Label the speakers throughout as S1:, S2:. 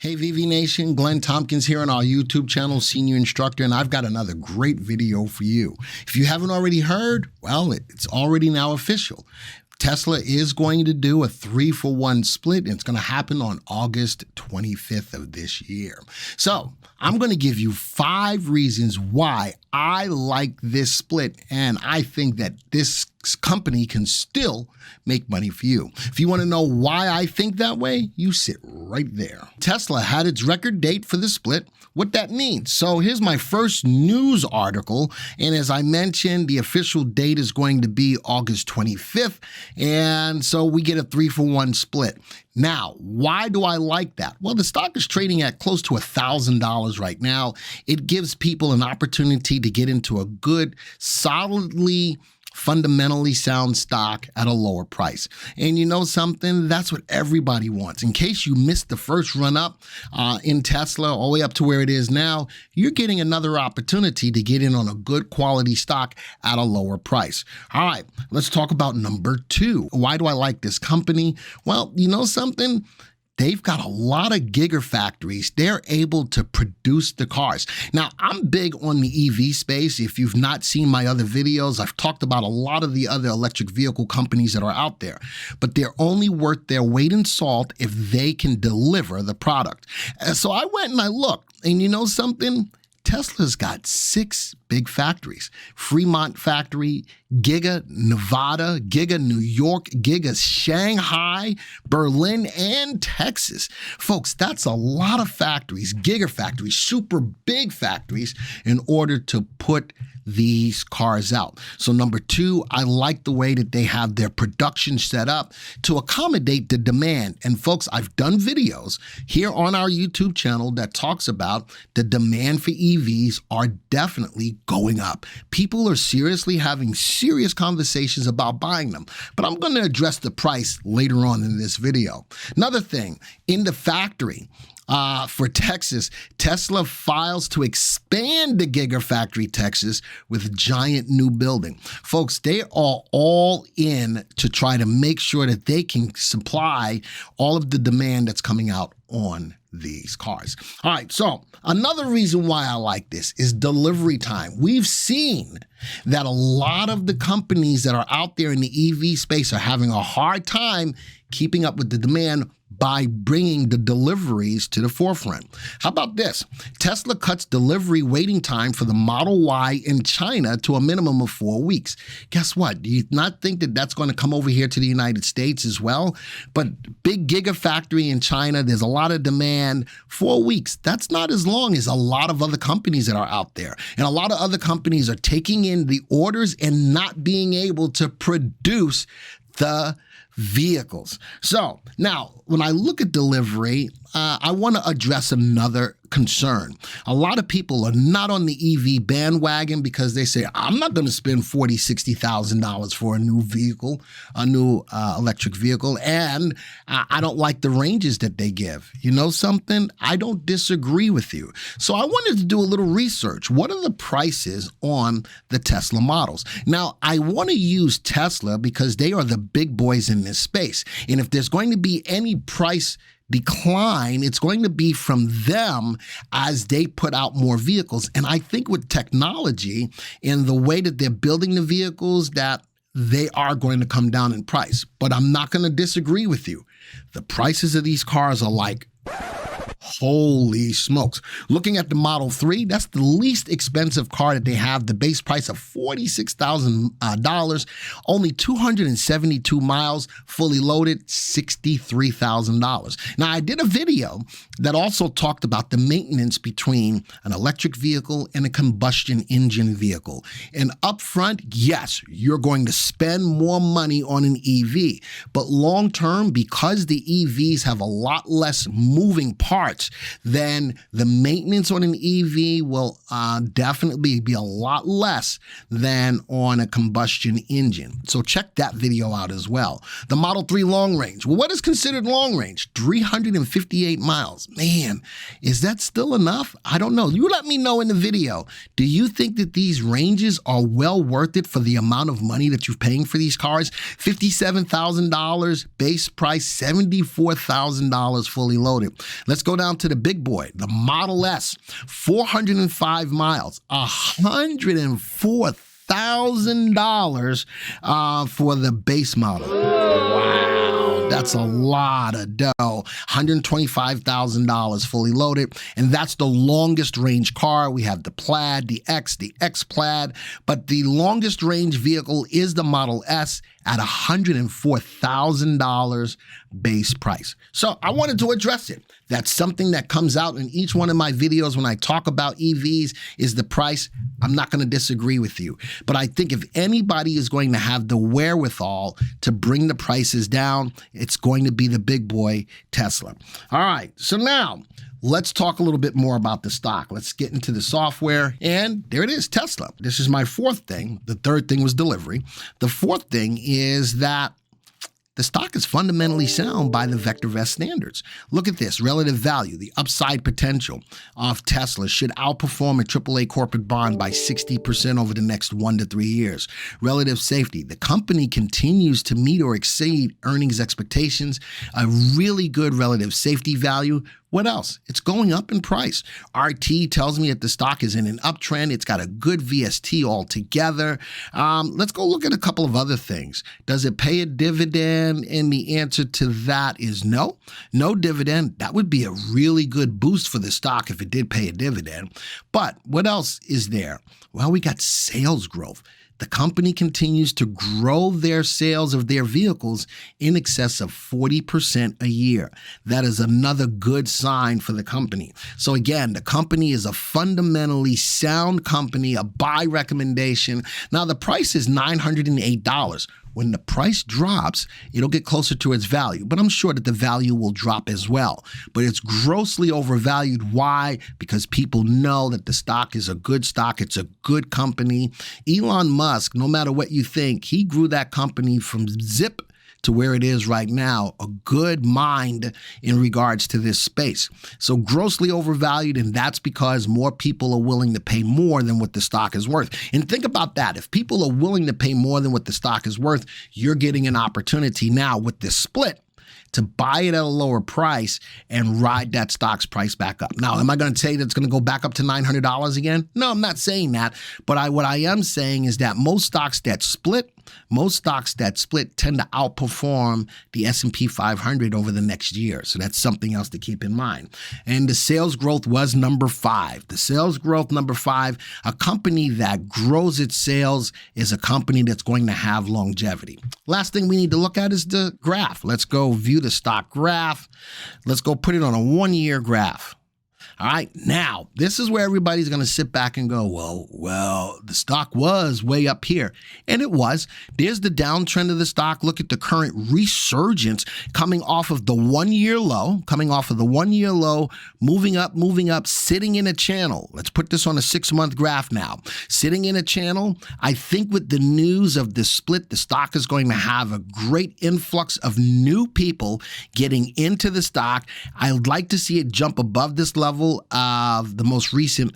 S1: Hey VV Nation, Glenn Tompkins here on our YouTube channel, Senior Instructor, and I've got another great video for you. If you haven't already heard, well, it's already now official. Tesla is going to do a 3-for-1 split, and it's going to happen on August 25th of this year. So I'm going to give you 5 reasons why I like this split, and I think that this company can still make money for you. If you want to know why I think that way, you sit right there. Tesla had its record date for the split, what that means. So here's my first news article, and as I mentioned, the official date is going to be August 25th, and so we get a 3-for-1 split. Now, why do I like that? Well, the stock is trading at close to $1,000 right now. It gives people an opportunity to get into a good, solidly fundamentally sound stock at a lower price. And you know something? That's what everybody wants. In case you missed the first run up in Tesla all the way up to where it is now, you're getting another opportunity to get in on a good quality stock at a lower price. All right, let's talk about number 2. Why do I like this company? Well, you know something? They've got a lot of Giga Factories. They're able to produce the cars. Now, I'm big on the EV space. If you've not seen my other videos, I've talked about a lot of the other electric vehicle companies that are out there, but they're only worth their weight in salt if they can deliver the product. And so I went and I looked, and you know something? Tesla's got 6 big factories: Fremont factory, Giga Nevada, Giga New York, Giga Shanghai, Berlin, and Texas. Folks, that's a lot of factories, Giga factories, super big factories in order to put these cars out. So number 2, I like the way that they have their production set up to accommodate the demand. And folks, I've done videos here on our YouTube channel that talks about the demand for EVs are definitely going up. People are seriously having serious conversations about buying them, but I'm going to address the price later on in this video. Another thing, in the factory, for Texas, Tesla files to expand the Giga Factory Texas with a giant new building. Folks, they are all in to try to make sure that they can supply all of the demand that's coming out on these cars. All right, so another reason why I like this is delivery time. We've seen that a lot of the companies that are out there in the EV space are having a hard time keeping up with the demand by bringing the deliveries to the forefront. How about this? Tesla cuts delivery waiting time for the Model Y in China to a minimum of 4 weeks. Guess what? Do you not think that that's going to come over here to the United States as well? But big Giga factory in China, there's a lot of demand. 4 weeks, that's not as long as a lot of other companies that are out there. And a lot of other companies are taking in the orders and not being able to produce the vehicles. So now, when I look at delivery, I want to address another concern. A lot of people are not on the EV bandwagon because they say, I'm not going to spend $40,000, $60,000 for a new vehicle, a new electric vehicle, and I don't like the ranges that they give. You know something? I don't disagree with you. So I wanted to do a little research. What are the prices on the Tesla models? Now, I want to use Tesla because they are the big boys in this space. And if there's going to be any price decline, it's going to be from them as they put out more vehicles. And I think with technology and the way that they're building the vehicles, that they are going to come down in price. But I'm not going to disagree with you. The prices of these cars are like, holy smokes. Looking at the Model 3, that's the least expensive car that they have. The base price of $46,000, only 272 miles, fully loaded, $63,000. Now, I did a video that also talked about the maintenance between an electric vehicle and a combustion engine vehicle. And up front, yes, you're going to spend more money on an EV, but long term, because the EVs have a lot less moving parts then the maintenance on an EV will definitely be a lot less than on a combustion engine. So check that video out as well. The Model 3 long range. Well, what is considered long range? 358 miles. Man, is that still enough? I don't know. You let me know in the video. Do you think that these ranges are well worth it for the amount of money that you're paying for these cars? $57,000 base price, $74,000 fully loaded. Let's go down down to the big boy, the Model S, 405 miles, $104,000 for the base model. Wow, that's a lot of dough. $125,000 fully loaded, and that's the longest range car. We have the Plaid, the X Plaid, but the longest range vehicle is the Model S at $104,000 base price. So I wanted to address it. That's something that comes out in each one of my videos when I talk about EVs is the price. I'm not going to disagree with you. But I think if anybody is going to have the wherewithal to bring the prices down, it's going to be the big boy Tesla. All right, so now let's talk a little bit more about the stock. Let's get into the software. And there it is, Tesla. This is my fourth thing. The third thing was delivery. The fourth thing is that the stock is fundamentally sound by the VectorVest standards. Look at this, relative value, the upside potential of Tesla should outperform a AAA corporate bond by 60% over the next 1 to 3 years. Relative safety, the company continues to meet or exceed earnings expectations, a really good relative safety value. What else? It's going up in price. RT tells me that the stock is in an uptrend. It's got a good VST altogether. Let's go look at a couple of other things. Does it pay a dividend? And the answer to that is no. No dividend. That would be a really good boost for the stock if it did pay a dividend. But what else is there? Well, we got sales growth. The company continues to grow their sales of their vehicles in excess of 40% a year. That is another good sign for the company. So again, the company is a fundamentally sound company, a buy recommendation. Now the price is $908. When the price drops, it'll get closer to its value, but I'm sure that the value will drop as well. But it's grossly overvalued. Why? Because people know that the stock is a good stock. It's a good company. Elon Musk, no matter what you think, he grew that company from zip to where it is right now, a good mind in regards to this space. So grossly overvalued, and that's because more people are willing to pay more than what the stock is worth. And think about that. If people are willing to pay more than what the stock is worth, you're getting an opportunity now with this split to buy it at a lower price and ride that stock's price back up. Now, am I going to say that it's going to go back up to $900 again? No, I'm not saying that. But what I am saying is that most stocks that split tend to outperform the S&P 500 over the next year. So that's something else to keep in mind. And the sales growth was number 5. The sales growth, number 5, a company that grows its sales is a company that's going to have longevity. Last thing we need to look at is the graph. Let's go view the stock graph. Let's go put it on a 1-year graph. All right, now, this is where everybody's going to sit back and go, well, the stock was way up here. And it was. There's the downtrend of the stock. Look at the current resurgence coming off of the 1-year low, moving up, sitting in a channel. Let's put this on a 6-month graph now. Sitting in a channel, I think with the news of the split, the stock is going to have a great influx of new people getting into the stock. I'd like to see it jump above this level of the most recent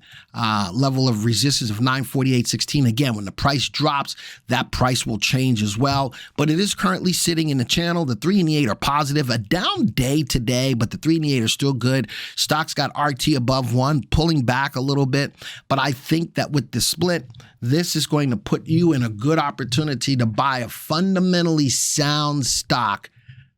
S1: level of resistance of 948.16. Again, when the price drops, that price will change as well. But it is currently sitting in the channel. The 3 and the 8 are positive. A down day today, but the 3 and the 8 are still good. Stock's got RT above 1, pulling back a little bit. But I think that with the split, this is going to put you in a good opportunity to buy a fundamentally sound stock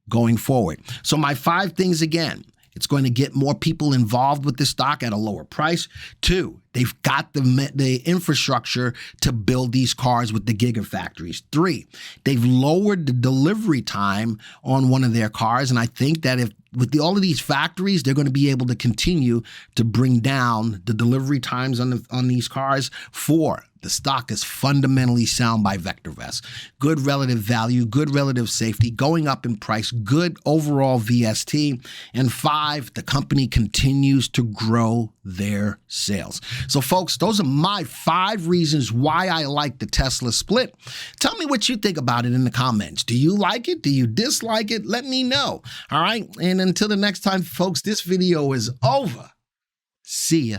S1: going forward. So my 5 things again. It's going to get more people involved with the stock at a lower price. 2, they've got the infrastructure to build these cars with the Giga Factories. 3, they've lowered the delivery time on one of their cars. And I think that with all of these factories, they're going to be able to continue to bring down the delivery times on these cars. 4, the stock is fundamentally sound by VectorVest. Good relative value, good relative safety, going up in price, good overall VST. And 5, the company continues to grow their sales. So folks, those are my 5 reasons why I like the Tesla split. Tell me what you think about it in the comments. Do you like it? Do you dislike it? Let me know. All right. And until the next time, folks, this video is over. See ya.